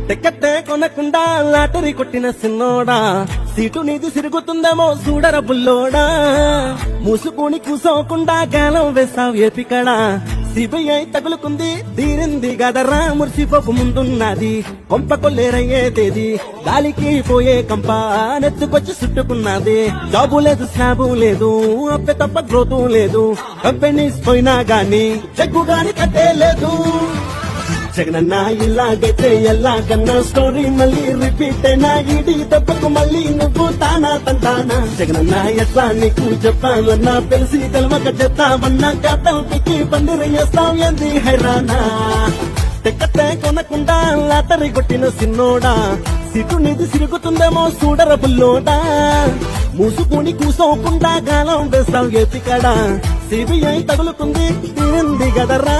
టికెట్టే కొనకుండా లాటరీ కొట్టిన సిన్నోడా సీటు నీది సిరుగుతుందేమో చూడర బుల్లోడా మూసుకుని కూసోకుండా గాలం వేసావు ఏపికడా సిబిఐ తగులుకుంది తీరింది గదరా మురిసిపోకు ముందున్నది కొంప కొల్లేరయ్యేదేది గాలికి పోయే కంప నెత్తుకొచ్చి చుట్టుకున్నది జాబు లేదు స్లాబు లేదు అప్పే తప్ప గ్రోతు లేదు కంపెనీస్ పోయినా గాని చెక్కు గాని కట్టే లేదు జగనన్న ఇలాగైతే ఎలాగన్నా స్టోరీ మళ్ళీ రిపీట్ అయినా ఇడి దెబ్బకు మళ్ళీ నువ్వు తానా తంటానా జగనన్న ఎట్లా నీకు చెప్పాలన్నా తెలిసి తెలవక చెప్తామన్నా కథలు పిక్కి పందిరేస్తాం ఏంది హైరానా టికెట్టే కొనకుండా లాటరీ కొట్టిన సిన్నోడా సీటు నీది సిరుగుతుందేమో చూడర బుల్లోడా మూసుకుని కూసోకుండా గాలం వేస్తావు ఏపికడా సిబిఐ తగులుకుంది తీరింది గదరా